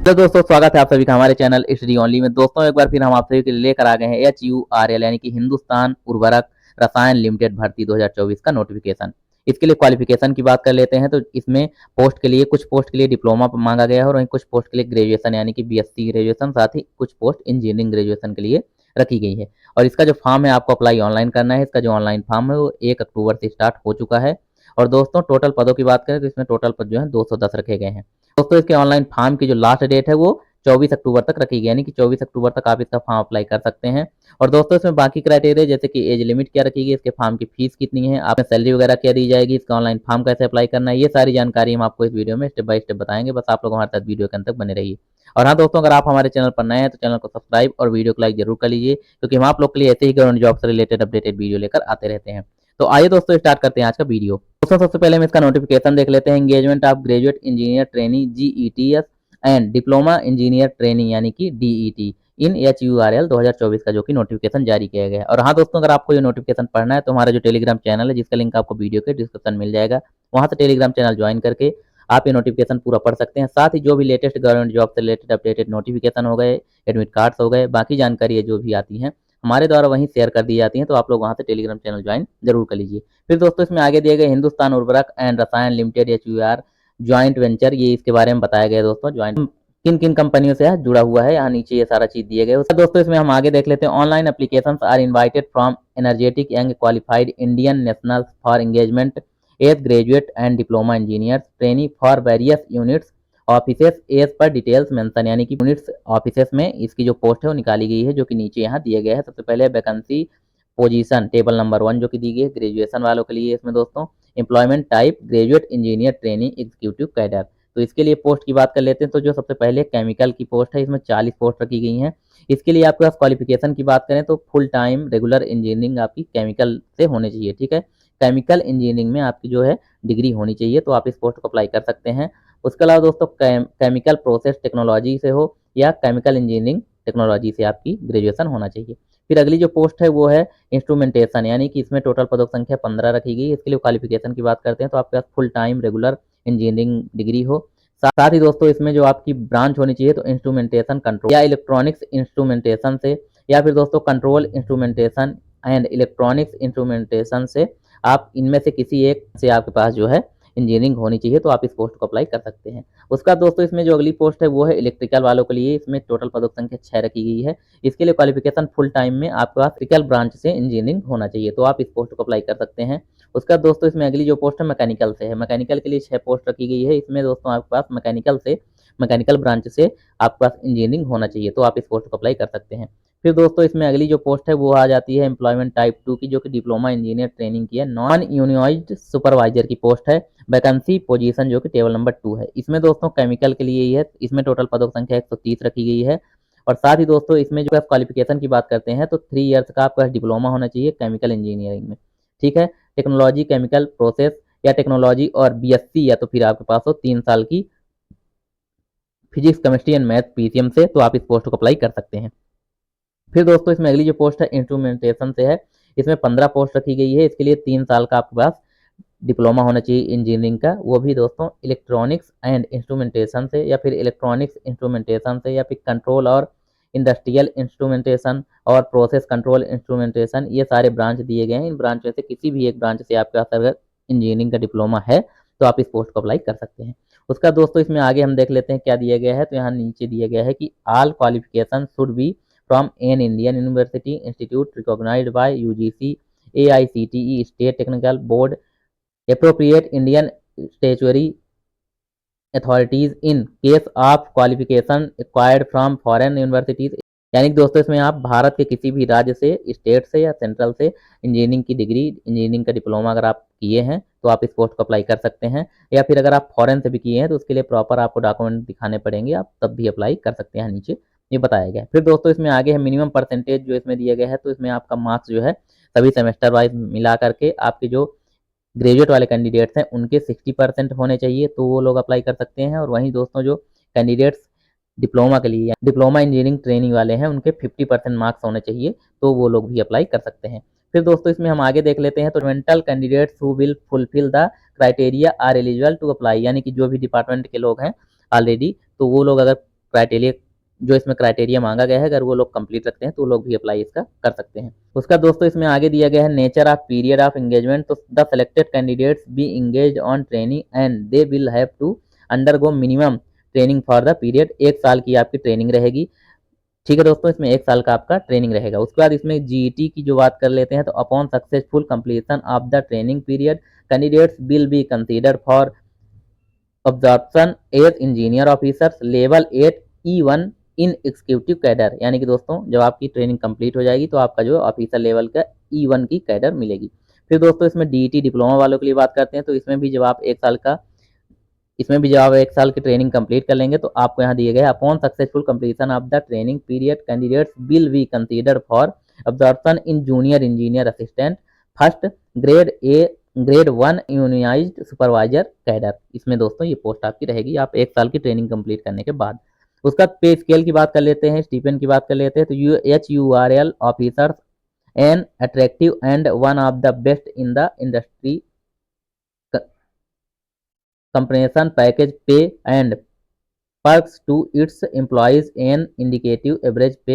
तो दोस्तों स्वागत है आप सभी का हमारे चैनल स्टडी ओनली में। दोस्तों एक बार फिर हम आप सभी के लिए लेकर आ गए हैं HURL यानी कि हिंदुस्तान उर्वरक रसायन लिमिटेड भर्ती 2024 का नोटिफिकेशन। इसके लिए क्वालिफिकेशन की बात कर लेते हैं तो इसमें पोस्ट के लिए कुछ पोस्ट के लिए डिप्लोमा मांगा गया है और वहीं कुछ पोस्ट के लिए ग्रेजुएशन यानी कि BSc ग्रेजुएशन, साथ ही कुछ पोस्ट इंजीनियरिंग ग्रेजुएशन के लिए रखी गई है। और इसका जो फॉर्म है आपको अप्लाई ऑनलाइन करना है। इसका जो ऑनलाइन फॉर्म है वो 1 अक्टूबर से स्टार्ट हो चुका है। और दोस्तों टोटल पदों की बात करें तो इसमें टोटल पद जो है 210 रखे गए हैं। दोस्तों इसके ऑनलाइन फॉर्म की जो लास्ट डेट है वो 24 अक्टूबर तक रखी गई, यानी कि 24 अक्टूबर तक आप इसका फॉर्म अप्लाई कर सकते हैं। और दोस्तों इसमें बाकी क्राइटेरिया जैसे कि एज लिमिट क्या रखी गई, इसके फॉर्म की फीस कितनी है, आपने सैलरी वगैरह क्या दी जाएगी, इसका ऑनलाइन फॉर्म कैसे अप्लाई करना है, ये सारी जानकारी हम आपको इस वीडियो में स्टेप बाय स्टेप बताएंगे। बस आप लोग हमारे साथ वीडियो के अंत तक बने रहिए। और हाँ दोस्तों, अगर आप हमारे चैनल पर नए हैं तो चैनल को सब्सक्राइब और वीडियो को लाइक जरूर कर लीजिए, क्योंकि हम आप लोग के लिए ऐसे ही गवर्नमेंट जॉब से रिलेटेड अपडेटेड वीडियो लेकर आते रहते हैं। तो आइए दोस्तों स्टार्ट करते हैं आज का वीडियो। दोस्तों सबसे पहले हम इसका नोटिफिकेशन देख लेते हैं। Engagement of graduate engineer trainee GETS and diploma engineer training यानी कि DET इन HURL 2024 का जो कि नोटिफिकेशन जारी किया गया है। और हाँ दोस्तों, अगर आपको ये नोटिफिकेशन पढ़ना है तो हमारा जो टेलीग्राम चैनल है जिसका लिंक आपको वीडियो के डिस्क्रिप्शन मिल जाएगा, वहाँ से टेलीग्राम चैनल ज्वाइन करके आप ये नोटिफिकेशन पूरा पढ़ सकते हैं। साथ ही जो भी लेटेस्ट गवर्नमेंट जॉब से रिलेटेड अपडेटेड नोटिफिकेशन हो गए, एडमिट कार्ड्स हो गए, बाकी जानकारी है जो भी आती हैं हमारे द्वारा वहीं शेयर कर दी जाती हैं, तो आप लोग वहाँ से टेलीग्राम चैनल ज्वाइन जरूर कर लीजिए। फिर दोस्तों इसमें आगे दिए गए हिंदुस्तान उर्वरक एंड रसायन लिमिटेड HUR ज्वाइंट वेंचर, ये इसके बारे में बताया गया दोस्तों। ज्वाइंट किन किन कंपनियों से जुड़ा हुआ है, यहाँ नीचे ये सारा चीज दिए गए। दोस्तों इसमें हम आगे देख लेते हैं। Online applications are invited from energetic young qualified Indian nationals for engagement as graduate and diploma engineers trainee for various units offices as per details mention, यानी कि यूनिट्स ऑफिसेस में इसकी जो पोस्ट है वो निकाली गई है, जो कि नीचे यहाँ दिए गए हैं। सबसे पहले वैकेंसी पोजीशन टेबल नंबर 1 जो कि दी गई है ग्रेजुएशन वालों के लिए इसमें दोस्तों। Employment type graduate engineer training executive cadre, तो इसके लिए पोस्ट की बात कर लेते हैं। तो जो सबसे पहले केमिकल की पोस्ट है, इसमें 40 पोस्ट रखी गई हैं। इसके लिए आपके पास क्वालिफिकेशन की बात करें तो फुल टाइम रेगुलर इंजीनियरिंग आपकी केमिकल से होनी चाहिए, ठीक है। केमिकल इंजीनियरिंग में आपकी जो है डिग्री होनी चाहिए, तो आप इस पोस्ट को अप्लाई कर सकते हैं। उसके अलावा दोस्तों केमिकल प्रोसेस टेक्नोलॉजी से हो या केमिकल इंजीनियरिंग टेक्नोलॉजी से आपकी ग्रेजुएशन होना चाहिए। फिर अगली जो पोस्ट है वो है इंस्ट्रूमेंटेशन, यानी कि इसमें टोटल पदों की संख्या 15 रखी गई है। इसके लिए क्वालिफिकेशन की बात करते हैं तो आपके पास full time regular engineering degree हो। साथ ही दोस्तों इसमें जो आपकी ब्रांच होनी चाहिए तो इंस्ट्रूमेंटेशन कंट्रोल या इलेक्ट्रॉनिक्स इंस्ट्रूमेंटेशन से, या फिर दोस्तों control instrumentation and electronics instrumentation से, आप इनमें से किसी एक से आपके पास जो है इंजीनियरिंग होनी चाहिए, तो आप इस पोस्ट को अप्लाई कर सकते हैं। उसका दोस्तों इसमें जो अगली पोस्ट है वो है इलेक्ट्रिकल वालों के लिए। इसमें टोटल पदों की संख्या 6 रखी गई है। इसके लिए क्वालिफिकेशन फुल टाइम में आपके पास इलेक्ट्रिकल ब्रांच से इंजीनियरिंग होना चाहिए, तो आप इस पोस्ट को अप्लाई कर सकते हैं। उसका दोस्तों इसमें अगली जो पोस्ट है मैकेनिकल से है। मैकेनिकल के लिए 6 पोस्ट रखी गई है। इसमें दोस्तों आपके पास मैकेनिकल ब्रांच से आपके पास इंजीनियरिंग होना चाहिए, तो आप इस पोस्ट को अप्लाई कर सकते हैं। फिर दोस्तों इसमें अगली जो पोस्ट है वो आ जाती है एम्प्लॉयमेंट टाइप 2 की, जो कि डिप्लोमा इंजीनियर ट्रेनिंग की है। नॉन यूनियनाइज्ड सुपरवाइजर की पोस्ट है। वैकेंसी पोजीशन जो कि टेबल नंबर 2 है। इसमें दोस्तों केमिकल के लिए ही है। इसमें टोटल पदों की संख्या 130 रखी गई है। और साथ ही दोस्तों इसमें जो आप क्वालिफिकेशन की बात करते हैं तो 3 ईयर्स का आपका डिप्लोमा होना चाहिए केमिकल इंजीनियरिंग में, ठीक है। टेक्नोलॉजी केमिकल प्रोसेस या टेक्नोलॉजी और BSc, या तो फिर आपके पास हो 3 साल की physics chemistry and math PCM से, तो आप इस पोस्ट को अप्लाई कर सकते हैं। फिर दोस्तों इसमें अगली जो पोस्ट है इंस्ट्रूमेंटेशन से है। इसमें 15 पोस्ट रखी गई है। इसके लिए 3 साल का आपके पास डिप्लोमा होना चाहिए इंजीनियरिंग का, वो भी दोस्तों इलेक्ट्रॉनिक्स एंड इंस्ट्रूमेंटेशन से, या फिर इलेक्ट्रॉनिक्स इंस्ट्रूमेंटेशन से, या फिर कंट्रोल और इंडस्ट्रियल इंस्ट्रूमेंटेशन और प्रोसेस कंट्रोल इंस्ट्रूमेंटेशन, ये सारे ब्रांच दिए गए हैं। इन ब्रांच में से किसी भी एक ब्रांच से आपके पास अगर इंजीनियरिंग का डिप्लोमा है तो आप इस पोस्ट को अप्लाई कर सकते हैं। उसका दोस्तों इसमें आगे हम देख लेते हैं क्या दिया गया है। तो यहाँ नीचे दिया गया है कि all qualification should be from an Indian university institute recognised by UGC AICTE state technical board appropriate Indian statutory authorities in case of qualification acquired from foreign universities, यानी कि दोस्तों इसमें आप भारत के किसी भी राज्य से, स्टेट से या सेंट्रल से इंजीनियरिंग की डिग्री, इंजीनियरिंग का डिप्लोमा अगर आप किए हैं तो आप इस पोस्ट को अप्लाई कर सकते हैं। या फिर अगर आप फॉरेन से भी किए हैं तो उसके लिए प्रॉपर आपको डॉक्यूमेंट दिखाने पड़ेंगे, आप तब भी अप्लाई कर सकते हैं, नीचे ये बताया गया है। फिर दोस्तों इसमें आगे है मिनिमम परसेंटेज जो इसमें दिया गया है। तो इसमें आपका मार्क्स जो है सभी सेमेस्टर वाइज मिला करके आपके जो ग्रेजुएट वाले कैंडिडेट्स हैं उनके 60% होने चाहिए, तो वो लोग अप्लाई कर सकते हैं। और वहीं दोस्तों जो कैंडिडेट्स डिप्लोमा के लिए, डिप्लोमा इंजीनियरिंग ट्रेनिंग वाले हैं, उनके 50% मार्क्स होने चाहिए, तो वो लोग भी अप्लाई कर सकते हैं। फिर दोस्तों इसमें हम आगे देख लेते हैं। तो mental candidates who will fulfil the criteria are eligible to apply, यानी कि जो भी डिपार्टमेंट के लोग हैं ऑलरेडी, तो वो लोग अगर क्राइटेरिया जो इसमें क्राइटेरिया मांगा गया है, अगर वो लोग कंप्लीट रखते हैं तो वो लोग भी अप्लाई इसका कर सकते हैं। उसका दोस्तों इसमें आगे दिया गया है nature of period of engagement. तो the selected candidates be engage on training and they will have to undergo minimum training for the period. 1 साल की आपकी ट्रेनिंग रहेगी। ठीक है दोस्तों, इसमें 1 साल का आपका ट्रेनिंग रहेगा। उसके बाद इसमें जीईटी की जो बात कर लेते हैं, तो upon successful completion of the training period candidates will be considered for absorption as engineer officers level 8 E1 in executive cadre. यानी कि दोस्तों जब आपकी ट्रेनिंग कंप्लीट हो जाएगी तो आपका जो ऑफिसर लेवल का E1 की कैडर मिलेगी। फिर दोस्तों इसमें डीईटी डिप्लोमा वालों के लिए बात करते हैं, तो इसमें भी जब आप 1 साल की ट्रेनिंग कंप्लीट कर लेंगे तो आपको यहाँ दिए गए upon successful completion of the training period candidates will be considered for absorption in junior engineer assistant first grade 1 unionised supervisor cadre. इसमें दोस्तों ये पोस्ट आपकी रहेगी आप 1 साल की ट्रेनिंग कंप्लीट करने के बाद। उसका पे स्केल की बात कर लेते हैं, स्टीपेंड की बात कर लेते हैं, तो HURL officers an attractive and one of the best in the industry compensation package pay and perks to its employees an indicative average pay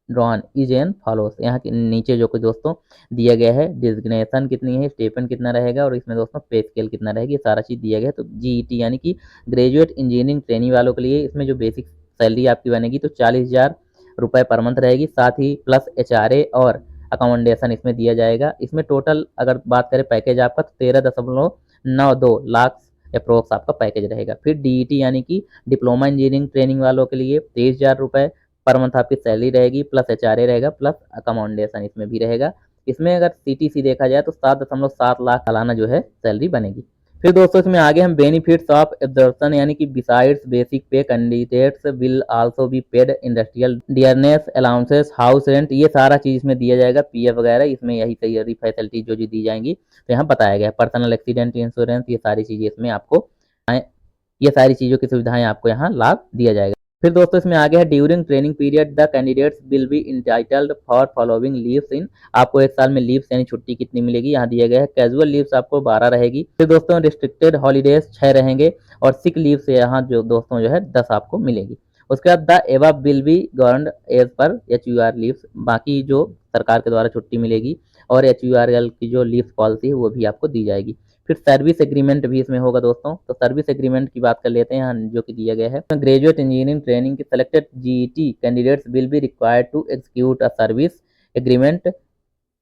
drawn is an follows। यहाँ के नीचे जो कुछ दोस्तों दिया गया है, डिजिग्नेशन कितनी है, स्टेपन कितना रहेगा और इसमें दोस्तों पे स्केल कितना रहेगी, सारा चीज़ दिया गया है। तो जीईटी यानी कि ग्रेजुएट इंजीनियरिंग ट्रेनी वालों के लिए इसमें जो बेसिक सैलरी आपकी बनेगी तो 40,000 रुपये पर मंथ रहेगी, साथ ही प्लस HRA और अकोमोडेशन इसमें दिया जाएगा। इसमें टोटल अगर बात करें पैकेज आपका तो 13.92 लाख अप्रोक्स आपका पैकेज रहेगा। फिर डीईटी यानी कि डिप्लोमा इंजीनियरिंग ट्रेनिंग वालों के लिए 23,000 रुपये पर मंथ आपकी सैलरी रहेगी, प्लस HRA रहेगा, प्लस अकोमोडेशन इसमें भी रहेगा। इसमें अगर CTC देखा जाए तो 7.7 लाख सालाना जो है सैलरी बनेगी। फिर दोस्तों इसमें आगे हम बेनिफिट्स ऑफ एब्जॉर्प्शन यानी कि बिसाइड्स बेसिक पे candidates will also be paid industrial dearness allowances house rent, ये सारा चीज इसमें दिया जाएगा, PF वगैरह इसमें यही सारी फैसिलिटी जो दी जाएंगी। तो यहाँ बताया गया पर्सनल एक्सीडेंट इंश्योरेंस, ये सारी चीजें इसमें आपको, ये सारी चीजों की सुविधाएं आपको यहाँ लाभ दिया जाएगा। फिर दोस्तों इसमें आगे है during training period the candidates will B entitled for following leaves इन। आपको 1 साल में लीव्स यानी छुट्टी कितनी मिलेगी यहाँ दिया गया है। कैजुअल लीव्स आपको 12 रहेगी। फिर दोस्तों रिस्ट्रिक्टेड हॉलीडेज 6 रहेंगे और सिक लीव से यहाँ जो दोस्तों जो है 10 आपको मिलेगी। उसके बाद the above will be governed as per HUR leaves, बाकी जो सरकार के द्वारा छुट्टी मिलेगी और HURL की जो लीव पॉलिसी है वो भी आपको दी जाएगी। फिर सर्विस एग्रीमेंट भी इसमें होगा दोस्तों। तो सर्विस एग्रीमेंट की बात कर लेते हैं यहाँ जो कि दिया गया है। ग्रेजुएट इंजीनियरिंग ट्रेनिंग के selected GET candidates will be required to execute a service agreement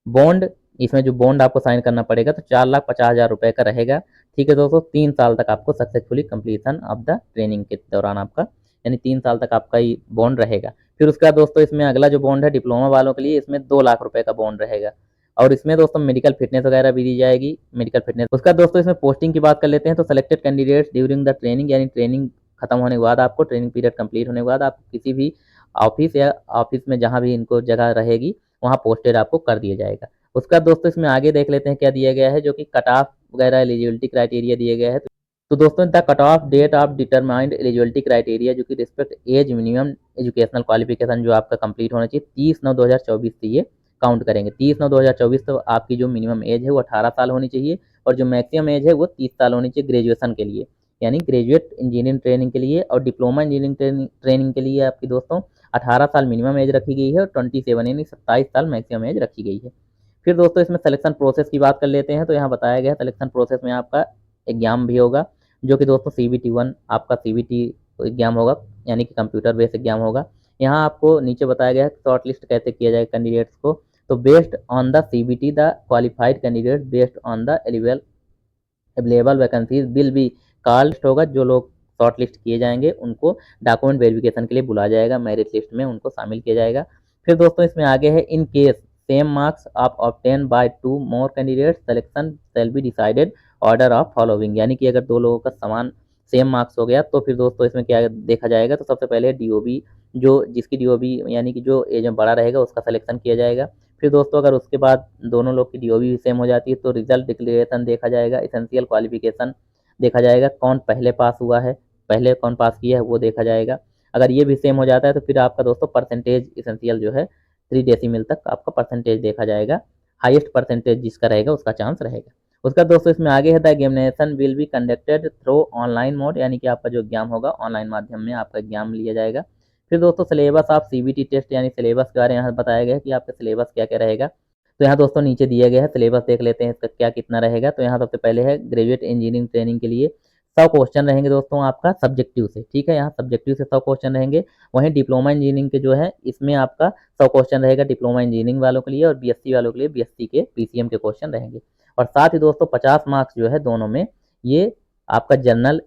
bond. इसमें जो बॉन्ड आपको साइन करना पड़ेगा तो 4,50,000 रुपए का रहेगा। ठीक है दोस्तों, 3 साल तक आपको successfully completion of the training के दौरान आपका यानी 3 साल तक आपका ये बॉन्ड रहेगा। फिर उसके बाद दोस्तों इसमें अगला जो बॉन्ड है डिप्लोमा वालों के लिए, इसमें 2 लाख रुपए का बॉन्ड रहेगा और इसमें दोस्तों मेडिकल फिटनेस वगैरह भी दी जाएगी, मेडिकल फिटनेस। उसका दोस्तों इसमें पोस्टिंग की बात कर लेते हैं। तो selected candidates during the training यानी ट्रेनिंग खत्म होने के बाद आपको, ट्रेनिंग पीरियड कंप्लीट होने के बाद आपको किसी भी ऑफिस या ऑफिस में जहाँ भी इनको जगह रहेगी वहाँ पोस्टेड आपको कर दिया जाएगा। उसका दोस्तों इसमें आगे देख लेते हैं क्या दिया गया है, जो कि कट ऑफ वगैरह एलिजिबिलिटी क्राइटेरिया दिया गया है। तो दोस्तों the cut off date of determined eligibility criteria जो कि respect as minimum educational qualification जो आपका कंप्लीट होना चाहिए 30/9/2024 से ये काउंट करेंगे। 30/9/2024 तो आपकी जो मिनिमम एज है वो 18 साल होनी चाहिए और जो मैक्सिमम एज है वो 30 साल होनी चाहिए ग्रेजुएशन के लिए, यानी ग्रेजुएट इंजीनियरिंग ट्रेनिंग के लिए। और डिप्लोमा इंजीनियरिंग ट्रेनिंग के लिए आपकी दोस्तों 18 साल मिनिमम एज रखी गई है और 27 यानी 27 साल मैक्सिमम एज रखी गई है। फिर दोस्तों इसमें सिलेक्शन प्रोसेस की बात कर लेते हैं। तो यहाँ बताया गया है सिलेक्शन प्रोसेस में आपका एग्जाम भी होगा, जो कि दोस्तों CBT1 आपका CBT एग्जाम होगा यानी कि कंप्यूटर बेस्ड एग्जाम होगा। यहाँ आपको नीचे बताया गया है शॉर्ट लिस्ट कैसे किया जाए कैंडिडेट्स को। तो based on the CBT the qualified candidate based on the available vacancies will be called होगा। जो लोग शॉर्ट लिस्ट किए जाएंगे उनको डॉक्यूमेंट वेरिफिकेशन के लिए बुलाया जाएगा, मेरिट लिस्ट में उनको शामिल किया जाएगा। फिर दोस्तों इसमें आगे है in case same marks of obtain bye 2 more candidates selection shall be decided order of following. यानी कि अगर 2 लोगों का समान सेम मार्क्स हो गया तो फिर दोस्तों इसमें क्या देखा जाएगा, तो सबसे पहले DOB जो जिसकी DOB यानी कि जो एज में बड़ा रहेगा उसका सिलेक्शन किया जाएगा। फिर दोस्तों अगर उसके बाद दोनों लोग की DOB भी सेम हो जाती है तो रिजल्ट डिक्लेरेशन देखा जाएगा, एसेंशियल क्वालिफिकेशन देखा जाएगा, कौन पहले पास हुआ है, पहले कौन पास किया है वो देखा जाएगा। अगर ये भी सेम हो जाता है तो फिर आपका दोस्तों परसेंटेज एसेंशियल जो है 3 डेसिमल तक आपका परसेंटेज देखा जाएगा, हाईएस्ट परसेंटेज जिसका रहेगा उसका चांस रहेगा। उसका दोस्तों इसमें आगे है the examination will be conducted through online mode, यानी कि आपका जो एग्जाम होगा ऑनलाइन माध्यम में आपका एग्जाम लिया जाएगा। फिर दोस्तों सिलेबस आप सीबीटी टेस्ट यानी सिलेबस के बारे में यहाँ बताया गया है कि आपका सिलेबस क्या क्या रहेगा। तो यहाँ दोस्तों नीचे दिया गया है सिलेबस, देख लेते हैं इसका क्या कितना रहेगा। तो यहाँ सबसे पहले है ग्रेजुएट इंजीनियरिंग ट्रेनिंग के लिए 100 क्वेश्चन रहेंगे दोस्तों आपका सब्जेक्टिव से, ठीक है, यहाँ सब्जेक्टिव से 100 क्वेश्चन रहेंगे। वहीं डिप्लोमा इंजीनियरिंग के जो है इसमें आपका 100 क्वेश्चन रहेगा डिप्लोमा इंजीनियरिंग वालों के लिए, और बीएससी वालों के लिए बीएससी के पीसीएम के क्वेश्चन रहेंगे। और साथ ही दोस्तों 50 मार्क्स जो है दोनों में, ये आपका जनरल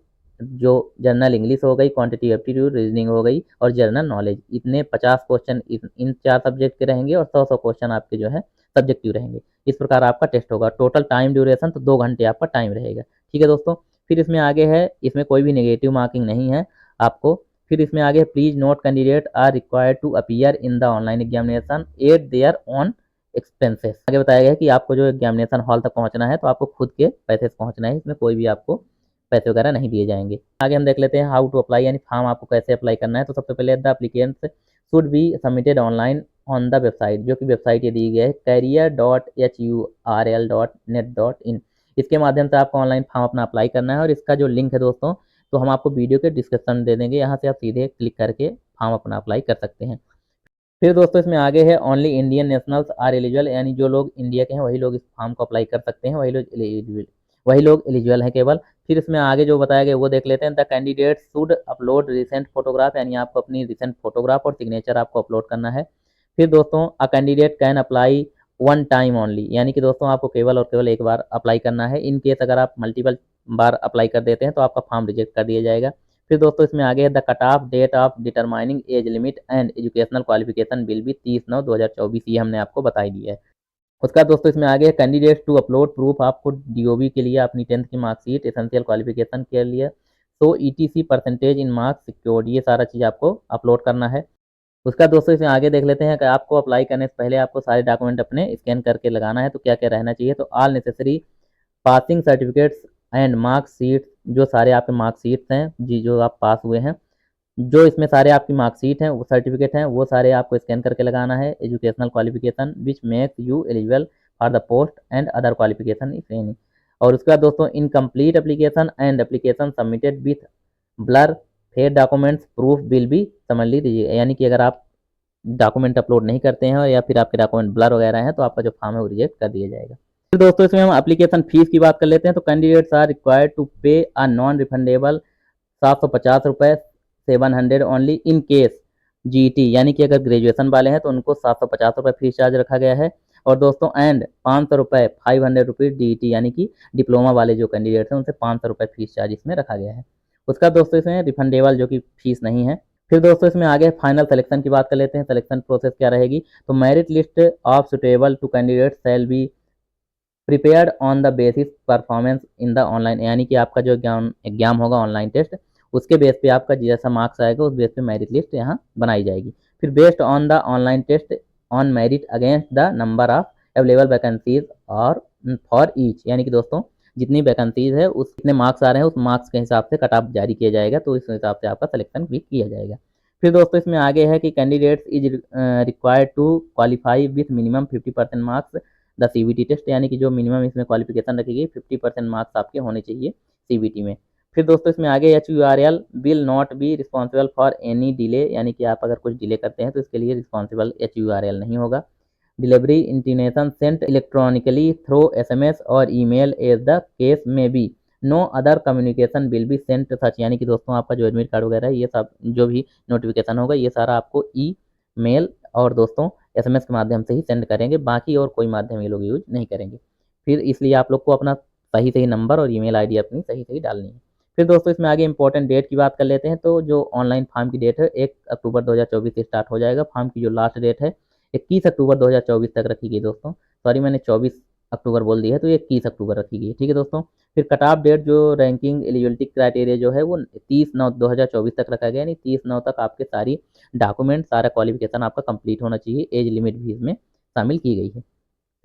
इंग्लिश हो गई, क्वांटिटी एप्टीट्यूड, रीजनिंग हो गई और जनरल नॉलेज, इतने 50 क्वेश्चन इन 4 सब्जेक्ट के रहेंगे और 100 क्वेश्चन आपके जो है सब्जेक्टिव रहेंगे। इस प्रकार आपका टेस्ट होगा। टोटल टाइम ड्यूरेशन तो 2 घंटे आपका टाइम रहेगा, ठीक है दोस्तों। फिर इसमें आगे है, इसमें कोई भी नेगेटिव मार्किंग नहीं है आपको। फिर इसमें आगे please note candidate are required to appear in the online examination at their own expenses. आगे बताया गया है कि आपको जो एग्जामिनेशन हॉल तक पहुंचना है तो आपको खुद के पैसे से पहुंचना है, इसमें कोई भी आपको पैसे वगैरह नहीं दिए जाएंगे। आगे हम देख लेते हैं हाउ टू अप्लाई, यानी फॉर्म आपको कैसे अप्लाई करना है। तो सबसे पहले the applicants should be submitted online on the website, जो कि वेबसाइट ये दी गई है career.hurl.net.in। इसके माध्यम से आपको ऑनलाइन फॉर्म अपना अप्लाई करना है, और इसका जो लिंक है दोस्तों तो हम आपको वीडियो के डिस्क्रिप्शन दे देंगे, यहाँ से आप सीधे क्लिक करके फॉर्म अपना अप्लाई कर सकते हैं। फिर दोस्तों इसमें आगे है only Indian nationals are eligible, यानी जो लोग इंडिया के हैं वही लोग इस फॉर्म को अप्लाई कर सकते हैं, वही लोग एलिजिबल हैं केवल। फिर इसमें आगे जो बताया गया वो देख लेते हैं। The candidate should upload recent photograph, यानी आपको अपनी रिसेंट फोटोग्राफ और सिग्नेचर आपको अपलोड करना है। फिर दोस्तों a candidate can apply one time only, यानी कि दोस्तों आपको केवल और केवल एक बार अप्लाई करना है। इन केस अगर आप मल्टीपल बार अप्लाई कर देते हैं तो आपका फॉर्म रिजेक्ट कर दिया जाएगा। फिर दोस्तों इसमें आगे है the cut off date of determining age limit and educational qualification will be 30/9/2024, ये हमने आपको बताई दी है। उसका दोस्तों इसमें आगे है कैंडिडेट टू अपलोड प्रूफ, आपको डीओबी के लिए अपनी 10th की मार्कशीट, एसेंशियल क्वालिफिकेशन के लिए so etc percentage in marks secured, ये सारा चीज़ आपको अपलोड करना है। उसका दोस्तों इसमें आगे देख लेते हैं कि आपको अप्लाई करने से पहले आपको सारे डॉक्यूमेंट अपने स्कैन करके लगाना है। तो क्या क्या रहना चाहिए, तो all necessary passing certificates and marksheet, जो सारे आपके मार्कशीट्स हैं जी जो आप पास हुए हैं, जो इसमें सारे आपकी मार्कशीट हैं, वो सर्टिफिकेट हैं, वो सारे आपको स्कैन करके लगाना है। Educational qualification which makes you eligible for the post and other qualification if any. और उसके बाद दोस्तों incomplete application and application submitted with blur fair documents proof will be समझ लीजिए, यानी कि अगर आप डॉक्यूमेंट अपलोड नहीं करते हैं या फिर आपके डॉक्यूमेंट ब्लर वगैरह हैं तो आपका जो फॉर्म है वो रिजेक्ट कर दिया जाएगा। फिर दोस्तों इसमें हम एप्लीकेशन फीस की बात कर लेते हैं। तो कैंडिडेट्स आर रिक्वायर्ड टू पे अ नॉन रिफंडेबल 750 रुपये 700 ओनली इन केस जीटी, यानी कि अगर ग्रेजुएशन वाले हैं तो उनको 750 रुपये फीस चार्ज रखा गया है। और दोस्तों एंड 500 रुपये 500 रुपीज़ डीटी, यानी कि डिप्लोमा वाले जो कैंडिडेट्स हैं उनसे 500 रुपये फीस चार्ज इसमें रखा गया है। उसका दोस्तों इसमें रिफंडेबल जो कि फीस नहीं है। फिर दोस्तों इसमें आगे फाइनल सिलेक्शन की बात कर लेते हैं। सिलेक्शन प्रोसेस क्या रहेगी, तो merit list of suitable to candidate shall be prepared on the basis performance in the online, यानी कि आपका जो एग्जाम होगा ऑनलाइन टेस्ट, उसके बेस पे आपका जैसा मार्क्स आएगा उस बेस पे मेरिट लिस्ट यहाँ बनाई जाएगी। फिर based on the online test on merit against the number of available vacancies और फॉर ईच, यानी कि दोस्तों जितनी वैकेंसीज है उस कितने मार्क्स आ रहे हैं उस मार्क्स के हिसाब से कट ऑफ जारी किया जाएगा, तो इस हिसाब से आपका सिलेक्शन भी किया जाएगा। फिर दोस्तों इसमें आगे है कि candidates is required to qualify with minimum 50% marks the CBT test, यानी कि जो मिनिमम इसमें क्वालिफिकेशन रखी गई 50% मार्क्स आपके होने चाहिए सीबीटी में। फिर दोस्तों इसमें आगे HURL will not be responsible for any delay, यानी कि आप अगर कुछ डिले करते हैं तो इसके लिए रिस्पॉन्सिबल HURL नहीं होगा। Delivery intimation sent electronically through SMS और ईमेल एज द केस में be, no other communication will be sent such, यानी कि दोस्तों आपका जो एडमिट कार्ड वगैरह है ये सब जो भी नोटिफिकेशन होगा ये सारा आपको ईमेल और दोस्तों SMS के माध्यम से ही सेंड करेंगे, बाकी और कोई माध्यम ये लोग यूज नहीं करेंगे। फिर इसलिए आप लोग को अपना सही सही नंबर और ईमेल आईडी अपनी सही सही डालनी है। फिर दोस्तों इसमें आगे इंपॉर्टेंट डेट की बात कर लेते हैं। तो जो ऑनलाइन फॉर्म की डेट है 1 अक्टूबर 2024 से स्टार्ट हो जाएगा। फॉर्म की जो लास्ट डेट है 21 अक्टूबर 2024 तक रखी गई दोस्तों, सॉरी मैंने 24 अक्टूबर बोल दी है, तो ये 21 अक्टूबर रखी गई है, ठीक है दोस्तों। फिर कट ऑफ डेट जो रैंकिंग एलिजिबिलिटी क्राइटेरिया जो है वो 30/9/2024 तक रखा गया, यानी 30/9 तक आपके सारी डॉक्यूमेंट सारा क्वालिफिकेशन आपका कंप्लीट होना चाहिए। एज लिमिट भी इसमें शामिल की गई है।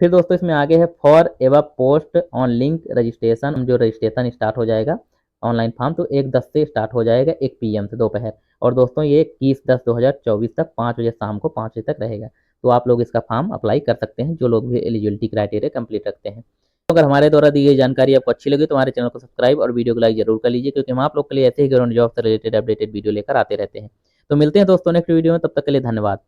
फिर दोस्तों इसमें आगे है for ever post on link registration, जो रजिस्ट्रेशन स्टार्ट हो जाएगा ऑनलाइन फॉर्म तो 1/10 से स्टार्ट हो जाएगा 1 PM से दोपहर, और दोस्तों ये 21/10/2024 तक 5 बजे शाम को 5 बजे तक रहेगा। तो आप लोग इसका फॉर्म अप्लाई कर सकते हैं जो लोग भी एलिजिबिलिटी क्राइटेरिया कंप्लीट रखते हैं। तो अगर हमारे द्वारा दी गई जानकारी आपको अच्छी लगी तो हमारे चैनल को सब्सक्राइब और वीडियो को लाइक जरूर कर लीजिए, क्योंकि हम आप लोग के लिए ऐसे ही गवर्नमेंट जॉब से रिलेटेड अपडेटेड वीडियो लेकर आते रहते हैं। तो मिलते हैं दोस्तों नेक्स्ट वीडियो में, तब तक के लिए धन्यवाद।